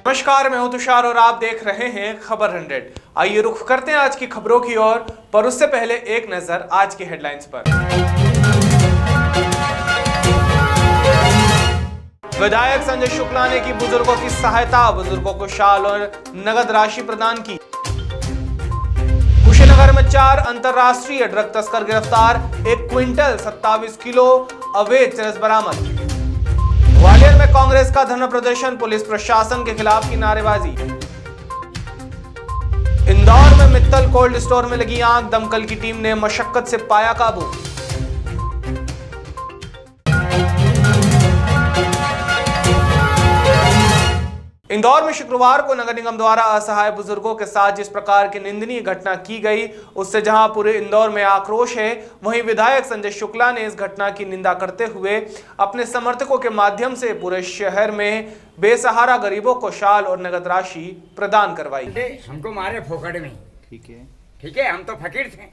नमस्कार, मैं हूं तुषार और आप देख रहे हैं खबर 100। आइए रुख करते हैं आज की खबरों की ओर, पर उससे पहले एक नजर आज की हेडलाइंस पर। विधायक संजय शुक्ला ने की बुजुर्गों की सहायता, बुजुर्गों को शाल और नगद राशि प्रदान की। कुशीनगर में 4 अंतरराष्ट्रीय ड्रग तस्कर गिरफ्तार, 1 क्विंटल 27 किलो अवैध चरस बरामद। ग्वालियर में कांग्रेस का धरना प्रदर्शन, पुलिस प्रशासन के खिलाफ की नारेबाजी। इंदौर में मित्तल कोल्ड स्टोर में लगी आग, दमकल की टीम ने मशक्कत से पाया काबू। इंदौर में शुक्रवार को नगर निगम द्वारा असहाय बुजुर्गों के साथ जिस प्रकार की निंदनीय घटना की गई, उससे जहां पूरे इंदौर में आक्रोश है, वहीं विधायक संजय शुक्ला ने इस घटना की निंदा करते हुए अपने समर्थकों के माध्यम से पूरे शहर में बेसहारा गरीबों को शाल और नगद राशि प्रदान करवाई। हमको मारे फोकट में, ठीक है, हम तो फकीर थे,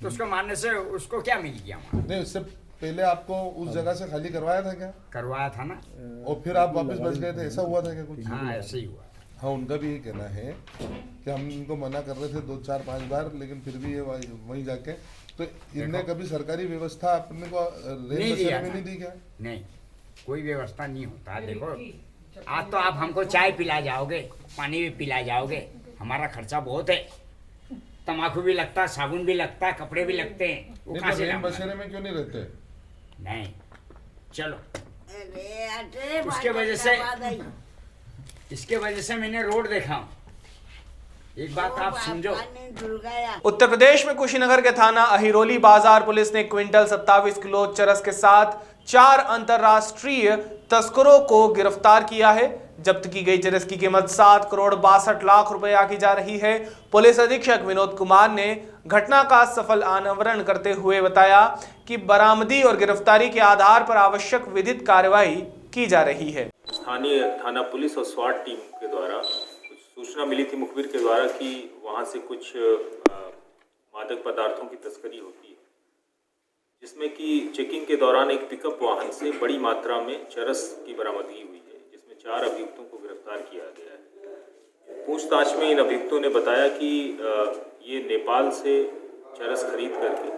तो उसको मारने से उसको क्या मिल गया? नहीं, उससे पहले आपको उस जगह से खाली करवाया था क्या? करवाया था ना। और फिर आप वापस बच गए थे, ऐसा हुआ था क्या कुछ? हाँ, ऐसे ही हुआ। हाँ, उनका भी ये कहना है कि हम इनको मना कर रहे थे 2, 4, 5 बार, लेकिन फिर भी ये वहीं जाके तो इनने कभी सरकारी व्यवस्था अपने को रेल बसेरे में नहीं दी क्या? नहीं, कोई व्यवस्था नहीं होता। देखो, आज तो आप हमको चाय पिला जाओगे, पानी भी पिला जाओगे, हमारा खर्चा बहुत है, तम्बाकू भी लगता है, साबुन भी लगता है, कपड़े भी लगते हैं। वो कहाँ से? रेल बसेरे में क्यों नहीं रहते? नहीं, चलो, इसके वजह से मैंने रोड देखा। एक बात आप समझो। उत्तर प्रदेश में कुशीनगर के थाना अहिरोली बाजार पुलिस ने क्विंटल 27 किलो चरस के साथ 4 अंतरराष्ट्रीय तस्करों को गिरफ्तार किया है। जब्त की गई चरस की कीमत 7 करोड़ 62 लाख रुपए आकी जा रही है। पुलिस अधीक्षक विनोद कुमार ने घटना का सफल अनावरण करते हुए बताया कि बरामदी और गिरफ्तारी के आधार पर आवश्यक विधिक कार्रवाई की जा रही है। स्थानीय थाना पुलिस और स्वाट टीम के द्वारा कुछ सूचना मिली थी मुखबिर के द्वारा कि वहां से कुछ मादक पदार्थों की तस्करी होती है, जिसमें कि चेकिंग के दौरान एक पिकअप वाहन से बड़ी मात्रा में चरस की बरामदगी हुई है, जिसमें 4 अभियुक्तों को गिरफ्तार किया गया है। पूछताछ में इन अभियुक्तों ने बताया कि ये नेपाल से चरस खरीद करके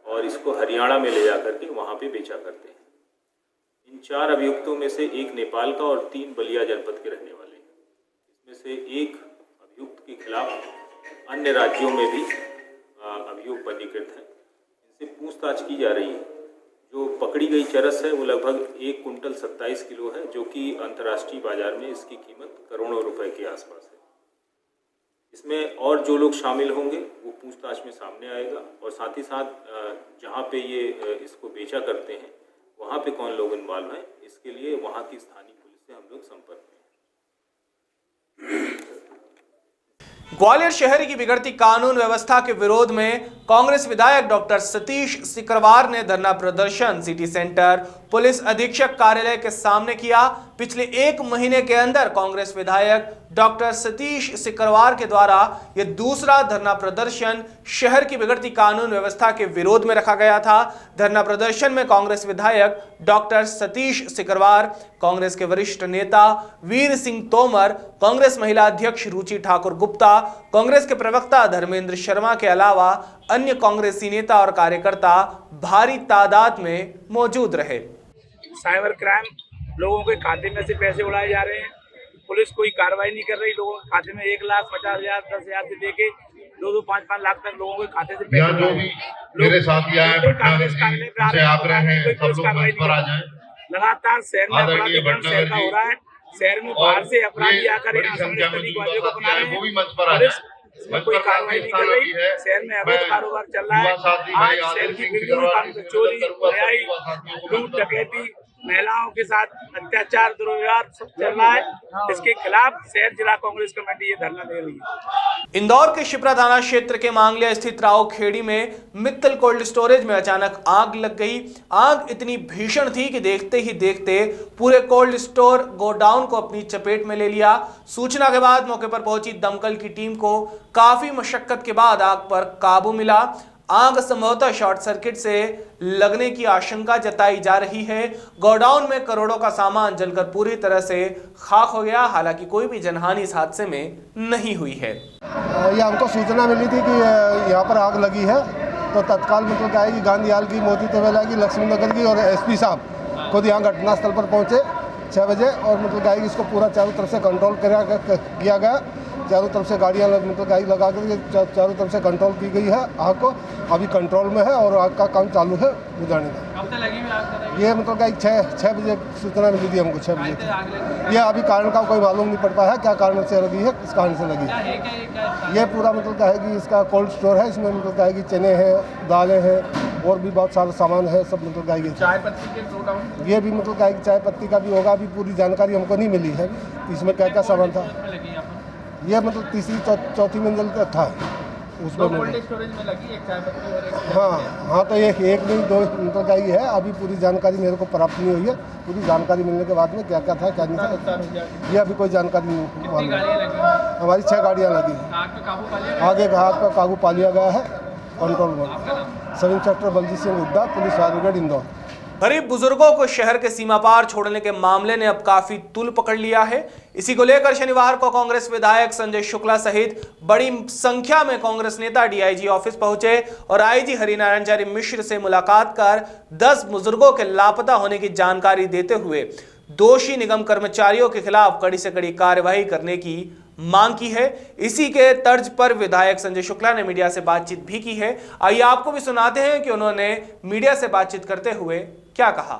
और इसको हरियाणा में ले जा करके वहाँ पे बेचा करते हैं। इन 4 अभियुक्तों में से 1 नेपाल का और 3 बलिया जनपद के रहने वाले हैं। इसमें से एक अभियुक्त के खिलाफ अन्य राज्यों में भी अभियोग पंजीकृत हैं। इनसे पूछताछ की जा रही है। जो पकड़ी गई चरस है वो लगभग 1 कुंटल 27 किलो है, जो कि अंतर्राष्ट्रीय बाजार में इसकी कीमत करोड़ों रुपए के आसपास है। इसमें और जो लोग शामिल होंगे वो पूछताछ में सामने आएगा, और साथ ही साथ जहाँ पे ये इसको बेचा करते हैं वहाँ पे कौन लोग इन्वॉल्व हैं, इसके लिए वहाँ की स्थानीय पुलिस से हम लोग संपर्क में हैं। ग्वालियर शहर की बिगड़ती कानून व्यवस्था के विरोध में कांग्रेस विधायक डॉक्टर सतीश सिकरवार ने धरना प्रदर्शन सिटी सेंटर पुलिस अधीक्षक कार्यालय के सामने किया। पिछले 1 महीने के अंदर कांग्रेस विधायक डॉक्टर सतीश सिकरवार के द्वारा यह दूसरा धरना प्रदर्शन शहर की बिगड़ती कानून व्यवस्था के विरोध में रखा गया था। धरना प्रदर्शन में कांग्रेस विधायक डॉक्टर सतीश सिकरवार, कांग्रेस के वरिष्ठ नेता वीर सिंह तोमर, कांग्रेस महिला अध्यक्ष रुचि ठाकुर गुप्ता, कांग्रेस के प्रवक्ता धर्मेंद्र शर्मा के अलावा अन्य कांग्रेसी नेता और कार्यकर्ता भारी तादाद में मौजूद रहे। साइबर क्राइम, लोगों के खाते में से पैसे उड़ाए जा रहे हैं, पुलिस कोई कार्रवाई नहीं कर रही। लोगों के खाते में 1,50,000, 10,000 से लेके 2-2, 5-5 लाख तक लोगों के खाते से पैसे जो भी मेरे साथ कांग्रेस कार्यालय पे आप रहे हैं, सब लोग मंच पर आ जाएं। लगातार शहर में अपराधीकरण शहर का हो रहा है। शहर में बाहर से अपराधी आकर यहाँ समझौता को बना रहे हैं। पुलिस इसमें कोई कार्रवाई नहीं कर रही। शहर में अवैध कारोबार चल रहा है। आज शहर की विभिन्न कानून से चोरी, लड़ाई, लूट, डकैती, महिलाओं के साथ अत्याचार, दुर्व्यवहार सब चल रहा है। इसके खिलाफ शहर जिला कांग्रेस कमेटी ये धरना दे रही है। इंदौर के शिप्रा थाना क्षेत्र के मांगलिया स्थित राव खेड़ी में मित्तल कोल्ड स्टोरेज में अचानक आग लग गई। आग इतनी भीषण थी कि देखते ही देखते पूरे कोल्ड स्टोर गोडाउन को अपनी चपेट में ले लिया। सूचना के बाद मौके पर पहुंची दमकल की टीम को काफी मशक्कत के बाद आग पर काबू मिला। आग संभवतः शॉर्ट सर्किट से लगने की आशंका जताई जा रही है। गोडाउन में करोड़ों का सामान जलकर पूरी तरह से खाक हो गया। हालांकि कोई भी जनहानि इस हादसे में नहीं हुई है। ये हमको सूचना मिली थी कि यहाँ पर आग लगी है, तो तत्काल मतलब क्या है कि गांधी हाल की, मोती तवेला की, लक्ष्मी नगर की और एसपी साहब खुद यहाँ घटनास्थल पर पहुँचे 6 बजे और मतलब क्या है कि इसको पूरा चारों तरफ से कंट्रोल किया गया। चारों तरफ से गाड़ियाँ मतलब गाड़ी लगा कर चारों तरफ से कंट्रोल की गई है। आग को अभी कंट्रोल में है और आग का काम चालू है बुझाने का। कब से लगी हुई आग? ये मतलब क्या 6 बजे सूचना मिली थी हमको 6 बजे। ये अभी कारण का कोई मालूम नहीं पड़ पाया है, क्या कारण से लगी है, किस कारण से लगी है। ये पूरा मतलब क्या है कि इसका कोल्ड स्टोर है, इसमें मतलब क्या है कि चने हैं, दालें हैं और भी बहुत सारा सामान है, सब मतलब क्या है। चाय पत्ती के गोडाउन, ये भी मतलब क्या है कि चाय पत्ती का भी होगा। अभी पूरी जानकारी हमको नहीं मिली है इसमें क्या क्या सामान था। ये मतलब तीसरी चौथी मंजिल का था उसमें। कोल्ड स्टोरेज में लगी एक चाय पत्ती और एक। हाँ, तो ये एक नहीं 2 मतलब क्या ही है। अभी पूरी जानकारी मेरे को प्राप्त नहीं हुई है। पूरी जानकारी मिलने के बाद में क्या क्या था क्या नहीं था ये अभी कोई जानकारी नहीं। कितनी गाड़ियाँ लगी? हमारी 6 गाड़ियाँ लगी। आग पे काबू पा लिया? आगे आग पर काबू पा लिया गया है कंट्रोल में। Sub inspector Baljeet Singh Hooda, police fire brigade, Indore. गरीब बुजुर्गों को शहर के सीमा पार छोड़ने के मामले ने अब काफी तूल पकड़ लिया है। इसी को लेकर शनिवार को कांग्रेस विधायक संजय शुक्ला सहित बड़ी संख्या में कांग्रेस नेता डीआईजी ऑफिस पहुंचे और आईजी हरिनारायण मिश्र से मुलाकात कर 10 बुजुर्गों के लापता होने की जानकारी देते हुए दोषी निगम कर्मचारियों के खिलाफ कड़ी से कड़ी कार्रवाई करने की मांग की है। इसी के तर्ज पर विधायक संजय शुक्ला ने मीडिया से बातचीत भी की है। आइए आपको भी सुनाते हैं कि उन्होंने मीडिया से बातचीत करते हुए क्या कहा।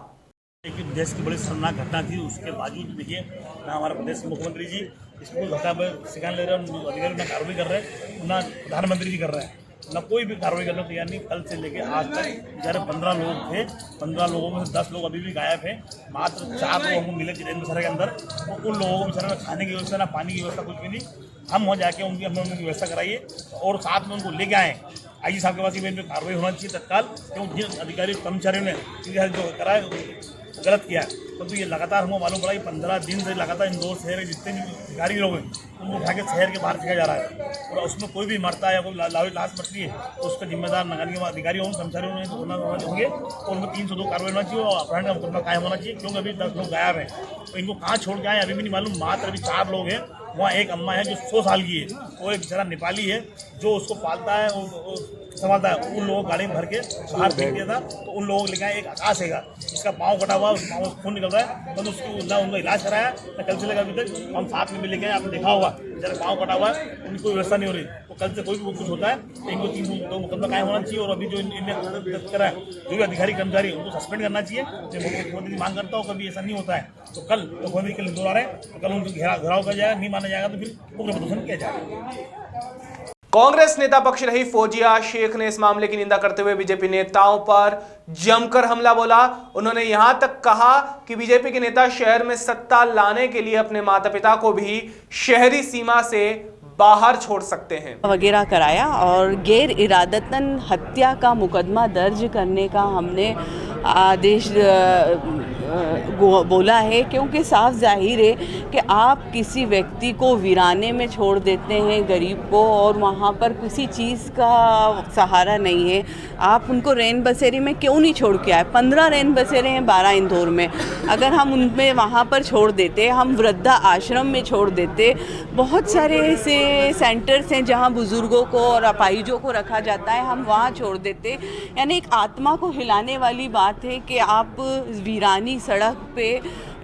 लेकिन देश की बड़ी शर्मनाक घटना थी, उसके बावजूद देखिए ना हमारे प्रदेश के मुख्यमंत्री जी इसको घटना पर सिखाने ले रहे हैं, अधिकारी ना कार्रवाई कर रहे हैं, ना प्रधानमंत्री जी कर रहे हैं, ना कोई भी कार्रवाई करने को तैयार नहीं। कल से लेके आज तक बेचारे 15 लोग थे, 15 लोगों में से 10 लोग अभी भी गायब हैं। मात्र 4 लोग हमको मिले जितेंद्र बसेरा के अंदर। तो उन लोगों को बेचारे ना खाने की व्यवस्था, ना पानी की व्यवस्था, कुछ भी नहीं। हम वहाँ जाके हमने उनकी व्यवस्था कराइए और साथ में उनको लेके आए। आईजी साहब के पास इन पर कार्रवाई होना चाहिए तत्काल, क्योंकि जिन अधिकारी कर्मचारियों ने जो कराए गलत किया है। तो ये लगातार हमको मालूम पड़ा कि 15 दिन से लगातार इंदौर शहर के जितने भी अधिकारी लोग हैं उनको उठा के शहर के बाहर फेंका जा रहा है और उसमें कोई भी मरता है या कोई लाश मरती है तो उसका जिम्मेदार नगरीय अधिकारी हों, कर्मचारी होंगे तो उनको 302 कार्रवाई होना चाहिए और अपहरण का मुकदमा कायम होना चाहिए। क्योंकि अभी 10 लोग गायब हैं, तो इनको कहाँ छोड़ के आए अभी भी नहीं मालूम। मात्र अभी 4 लोग हैं। वहाँ एक अम्मा है जो 100 साल की है, वो एक बेचारा नेपाली है जो उसको पालता है और संभालता है। उन लोगों को गाड़ी में भर के बाहर फेंक दिया था। तो उन लोगों को लेकर एक आकाश है, इसका पाँव कटा हुआ, उस पाँव से खून निकल रहा है, तो उसको ना उनका इलाज कराया ना कल से लेकर अभी तक। हम साथ में भी लेके आपने देखा होगा जरा पाँव कटा हुआ है, उनकी कोई व्यवस्था नहीं हो रही। तो कल से कोई भी कुछ होता है तो इनको 302 मुकदमा कायम होना चाहिए। और अभी जो इन्हें करा है जो भी अधिकारी कर्मचारी उनको सस्पेंड करना चाहिए। मुख्यमंत्री की मांग करता हूँ, कभी ऐसा नहीं होता है तो कल मुख्यमंत्री कल इंदौर आ रहे हैं तो कल उनको घेराव किया जाएगा, नहीं माना जाएगा तो फिर उग्र प्रदर्शन किया जाएगा। कांग्रेस नेता पक्ष रही फौजिया शेख ने इस मामले की निंदा करते हुए बीजेपी नेताओं पर जमकर हमला बोला। उन्होंने यहां तक कहा कि बीजेपी के नेता शहर में सत्ता लाने के लिए अपने माता पिता को भी शहरी सीमा से बाहर छोड़ सकते हैं वगैरह कराया और गैर इरादतन हत्या का मुकदमा दर्ज करने का हमने आदेश बोला है, क्योंकि साफ जाहिर है कि आप किसी व्यक्ति को वीराने में छोड़ देते हैं, गरीब को, और वहाँ पर किसी चीज़ का सहारा नहीं है। आप उनको रैन बसेरे में क्यों नहीं छोड़ के आए? 15 रैन बसेरे हैं 12 इंदौर में। अगर हम उनमें वहाँ पर छोड़ देते, हम वृद्धा आश्रम में छोड़ देते, बहुत सारे ऐसे सेंटर्स हैं जहाँ बुज़ुर्गों को और अपाहिजों को रखा जाता है, हम वहाँ छोड़ देते। यानी एक आत्मा को हिलाने वाली बात है कि आप वीरानी सड़क पे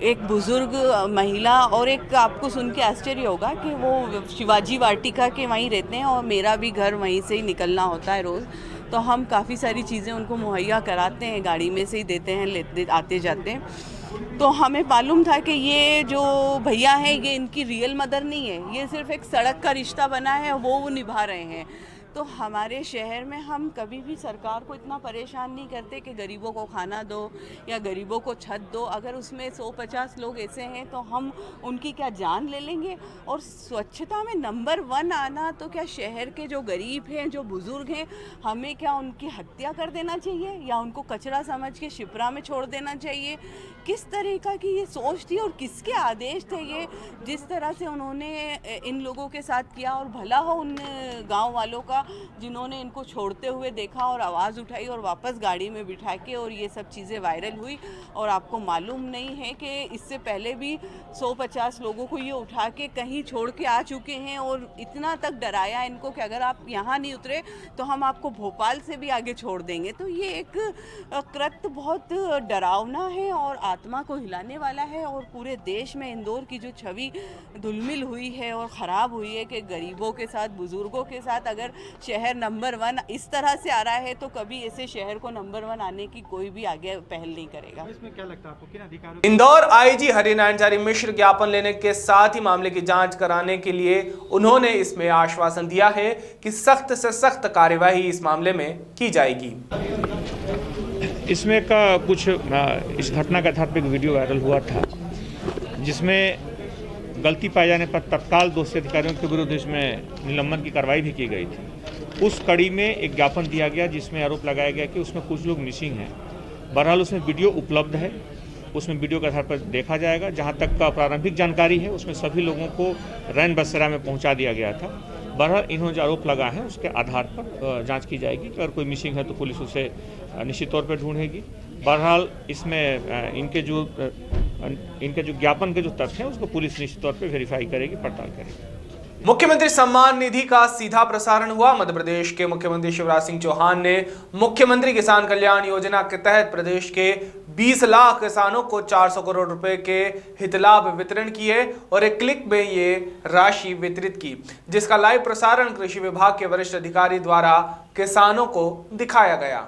एक बुज़ुर्ग महिला, और एक आपको सुन के आश्चर्य होगा कि वो शिवाजी वाटिका के वहीं रहते हैं और मेरा भी घर वहीं से ही निकलना होता है रोज़। तो हम काफ़ी सारी चीज़ें उनको मुहैया कराते हैं, गाड़ी में से ही देते हैं, लेते आते जाते हैं। तो हमें मालूम था कि ये जो भैया हैं ये इनकी रियल मदर नहीं है, ये सिर्फ एक सड़क का रिश्ता बना है, वो निभा रहे हैं। तो हमारे शहर में हम कभी भी सरकार को इतना परेशान नहीं करते कि गरीबों को खाना दो या गरीबों को छत दो। अगर उसमें 150 लोग ऐसे हैं तो हम उनकी क्या जान ले लेंगे? और स्वच्छता में नंबर 1 आना, तो क्या शहर के जो गरीब हैं, जो बुज़ुर्ग हैं, हमें क्या उनकी हत्या कर देना चाहिए या उनको कचरा समझ के शिप्रा में छोड़ देना चाहिए? किस तरीक़ा की ये सोच थी और किसके आदेश थे ये, जिस तरह से उन्होंने इन लोगों के साथ किया? और भला हो उन गाँव वालों का होगा जिन्होंने इनको छोड़ते हुए देखा और आवाज़ उठाई और वापस गाड़ी में बिठा के, और ये सब चीज़ें वायरल हुई। और आपको मालूम नहीं है कि इससे पहले भी 150 लोगों को ये उठा के कहीं छोड़ के आ चुके हैं और इतना तक डराया इनको कि अगर आप यहाँ नहीं उतरे तो हम आपको भोपाल से भी आगे छोड़ देंगे। तो ये एक कृत्य बहुत डरावना है और आत्मा को हिलाने वाला है, और पूरे देश में इंदौर की जो छवि धुलमिल हुई है और ख़राब हुई है कि गरीबों के साथ, बुज़ुर्गों के साथ अगर शहर नंबर 1 इस तरह से आ रहा है तो कभी ऐसे शहर को नंबर 1 आने की कोई भी आगे पहल नहीं करेगा। इसमें क्या लगता है आपको, किन अधिकारियों? इंदौर आईजी हरिनारायण मिश्र ज्ञापन लेने के साथ ही मामले की जांच कराने के लिए उन्होंने इसमें आश्वासन दिया है कि सख्त से सख्त कार्यवाही इस मामले में की जाएगी। इसमें का कुछ इस घटना के आधार पर वीडियो वायरल हुआ था जिसमें गलती पाए जाने पर तत्काल दोषी अधिकारियों के विरुद्ध इसमें निलंबन की कार्रवाई भी की गई थी। उस कड़ी में एक ज्ञापन दिया गया जिसमें आरोप लगाया गया कि उसमें कुछ लोग मिसिंग हैं। बहरहाल उसमें वीडियो उपलब्ध है, उसमें वीडियो के आधार पर देखा जाएगा। जहां तक का प्रारंभिक जानकारी है उसमें सभी लोगों को रैन बसेरा में पहुंचा दिया गया था। बहरहाल इन्होंने जो आरोप लगाए हैं उसके आधार पर जांच की जाएगी। अगर कोई मिसिंग है तो पुलिस उसे निश्चित तौर पर ढूंढेगी। बहरहाल इसमें इनके जो ज्ञापन के जो तथ्य हैं उसको पुलिस निश्चित तौर पर वेरीफाई करेगी, पड़ताल करेगी। मुख्यमंत्री सम्मान निधि का सीधा प्रसारण हुआ। मध्य प्रदेश के मुख्यमंत्री शिवराज सिंह चौहान ने मुख्यमंत्री किसान कल्याण योजना के तहत प्रदेश के 20 लाख किसानों को 400 करोड़ रुपए के हितलाभ वितरण किए और एक क्लिक में ये राशि वितरित की, जिसका लाइव प्रसारण कृषि विभाग के वरिष्ठ अधिकारी द्वारा किसानों को दिखाया गया।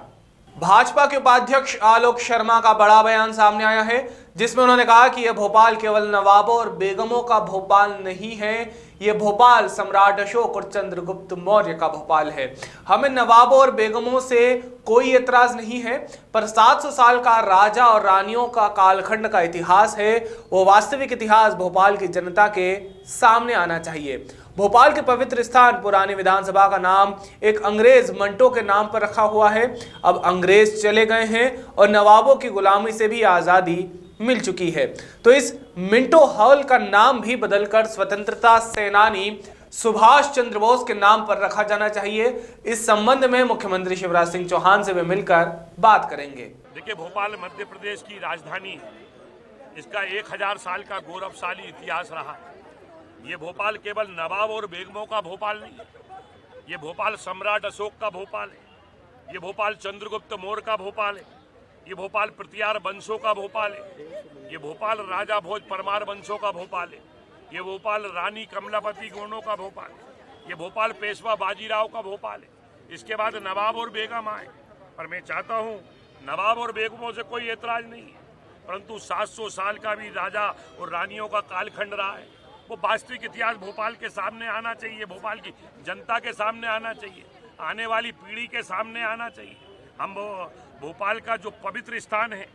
भाजपा के उपाध्यक्ष आलोक शर्मा का बड़ा बयान सामने आया है जिसमें उन्होंने कहा कि यह भोपाल केवल नवाबों और बेगमों का भोपाल नहीं है, ये भोपाल सम्राट अशोक और चंद्रगुप्त मौर्य का भोपाल है। हमें नवाबों और बेगमों से कोई एतराज नहीं है, पर 700 साल का राजा और रानियों का कालखंड का इतिहास है, वो वास्तविक इतिहास भोपाल की जनता के सामने आना चाहिए। भोपाल के पवित्र स्थान पुरानी विधानसभा का नाम एक अंग्रेज मंटो के नाम पर रखा हुआ है। अब अंग्रेज चले गए हैं और नवाबों की गुलामी से भी आज़ादी मिल चुकी है, तो इस मिंटो हॉल का नाम भी बदलकर स्वतंत्रता सेनानी सुभाष चंद्र बोस के नाम पर रखा जाना चाहिए। इस संबंध में मुख्यमंत्री शिवराज सिंह चौहान से वे मिलकर बात करेंगे। देखिए, भोपाल मध्य प्रदेश की राजधानी है, इसका 1000 साल का गौरवशाली इतिहास रहा। ये भोपाल केवल नवाब और बेगमों का भोपाल नहीं है, ये भोपाल सम्राट अशोक का भोपाल है, ये भोपाल चंद्रगुप्त मौर्य का भोपाल है, ये भोपाल प्रतिहार वंशों का भोपाल है, ये भोपाल राजा भोज परमार वंशों का भोपाल है, ये भोपाल रानी कमलापति गोंडों का भोपाल है, ये भोपाल पेशवा बाजीराव का भोपाल है। इसके बाद नवाब और बेगम आए, पर मैं चाहता हूँ नवाब और बेगमों से कोई एतराज नहीं है, परंतु 700 साल का भी राजा और रानियों का कालखंड रहा है। वो वास्तविक इतिहास भोपाल के सामने आना चाहिए, भोपाल की जनता के सामने आना चाहिए, आने वाली पीढ़ी के सामने आना चाहिए। हम भोपाल का जो पवित्र स्थान है,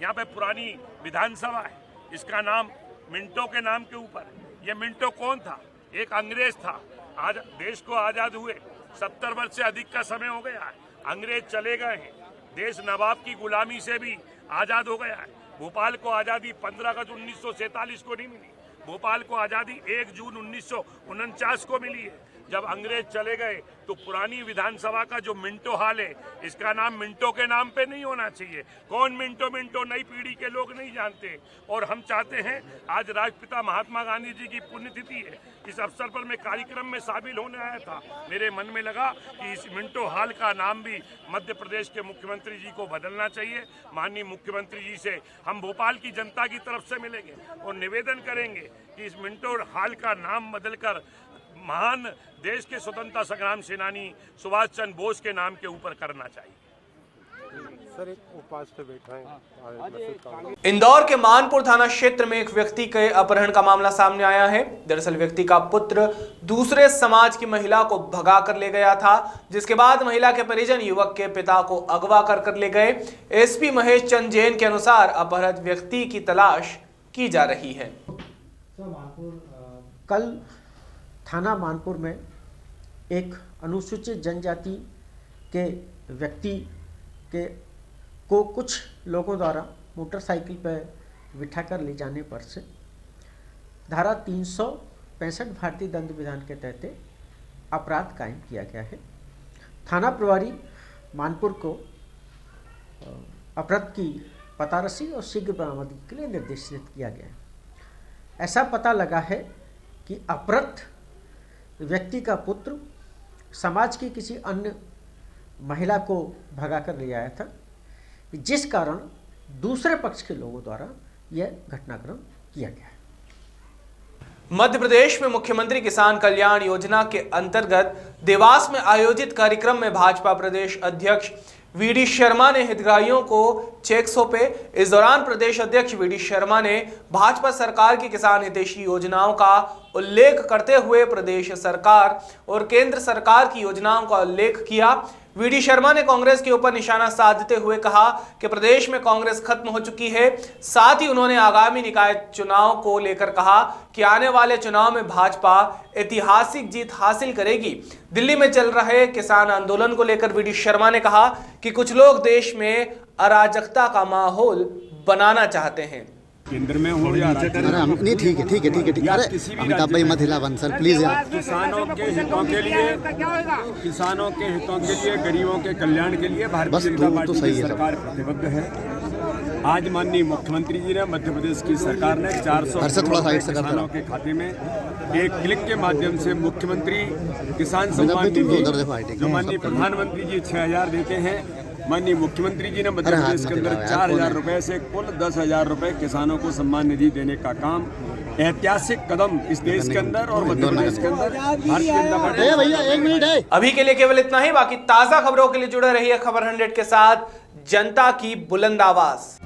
यहाँ पे पुरानी विधानसभा है, इसका नाम मिंटो के नाम के ऊपर है। ये मिंटो कौन था? एक अंग्रेज था। आज देश को आज़ाद हुए 70 वर्ष से अधिक का समय हो गया है, अंग्रेज चले गए हैं, देश नवाब की गुलामी से भी आज़ाद हो गया है। भोपाल को आज़ादी 15 अगस्त 1947 को नहीं मिली, भोपाल को आज़ादी 1 जून 1949 को मिली है। जब अंग्रेज चले गए तो पुरानी विधानसभा का जो मिंटो हॉल है, इसका नाम मिंटो के नाम पे नहीं होना चाहिए। कौन मिंटो? मिंटो नई पीढ़ी के लोग नहीं जानते। और हम चाहते हैं, आज राष्ट्रपिता महात्मा गांधी जी की पुण्यतिथि है, इस अवसर पर मैं कार्यक्रम में शामिल होने आया था। मेरे मन में लगा कि इस मिंटो हॉल का नाम भी मध्य प्रदेश के मुख्यमंत्री जी को बदलना चाहिए। माननीय मुख्यमंत्री जी से हम भोपाल की जनता की तरफ से मिलेंगे और निवेदन करेंगे कि इस मिंटो हॉल का नाम बदलकर महान देश के स्वतंत्रता संग्राम सेनानी सुभाष चंद्र बोस के नाम के ऊपर करना चाहिए। सर, एक उपास पे बैठा है। इंदौर के मानपुर थाना क्षेत्र में एक व्यक्ति के अपहरण का मामला सामने आया है। दरअसल व्यक्ति का पुत्र दूसरे समाज की महिला को भगा कर ले गया था, जिसके बाद महिला के परिजन युवक के पिता को अगवा कर ले गए। एसपी महेश चंद जैन के अनुसार अपहृत व्यक्ति की तलाश की जा रही है। कल थाना मानपुर में एक अनुसूचित जनजाति के व्यक्ति को कुछ लोगों द्वारा मोटरसाइकिल पर बिठाकर ले जाने पर से धारा 365 भारतीय दंड विधान के तहत अपराध कायम किया गया है। थाना प्रभारी मानपुर को अपराध की पता रसी और शीघ्र बरामदगी के लिए निर्देशित किया गया है। ऐसा पता लगा है कि अपराध व्यक्ति का पुत्र समाज की किसी अन्य महिला को भगाकर ले आया था, जिस कारण दूसरे पक्ष के लोगों द्वारा यह घटनाक्रम किया गया है। मध्य प्रदेश में मुख्यमंत्री किसान कल्याण योजना के अंतर्गत देवास में आयोजित कार्यक्रम में भाजपा प्रदेश अध्यक्ष वीडी शर्मा ने हितग्राहियों को चेक सौंपे। इस दौरान प्रदेश अध्यक्ष वीडी शर्मा ने भाजपा सरकार की किसान हितैषी योजनाओं का उल्लेख करते हुए प्रदेश सरकार और केंद्र सरकार की योजनाओं का उल्लेख किया। वीडी शर्मा ने कांग्रेस के ऊपर निशाना साधते हुए कहा कि प्रदेश में कांग्रेस खत्म हो चुकी है। साथ ही उन्होंने आगामी निकाय चुनाव को लेकर कहा कि आने वाले चुनाव में भाजपा ऐतिहासिक जीत हासिल करेगी। दिल्ली में चल रहे किसान आंदोलन को लेकर वीडी शर्मा ने कहा कि कुछ लोग देश में अराजकता का माहौल बनाना चाहते हैं। केंद्र में हो या नहीं, ठीक है। अरे अमिताभ भाई मत हिला सर प्लीज यार। किसानों के हितों के लिए गरीबों के कल्याण के लिए भारतीय जनता पार्टी की सरकार प्रतिबद्ध है। आज माननीय मुख्यमंत्री जी ने, मध्य प्रदेश की सरकार ने 400 किसानों के खाते में एक क्लिक के माध्यम से मुख्यमंत्री किसान सम्मान निधि जो माननीय प्रधानमंत्री जी 6,000 देते हैं, माननीय मुख्यमंत्री जी ने मध्य प्रदेश के अंदर 4,000 रुपए से कुल 10,000 रुपए किसानों को सम्मान निधि देने का काम ऐतिहासिक कदम इस देश के अंदर और मध्य प्रदेश के अंदर भारतीय जनता पार्टी। अभी के लिए केवल इतना ही। बाकी ताजा खबरों के लिए जुड़े रहिए खबर 100 के साथ, जनता की बुलंद आवाज।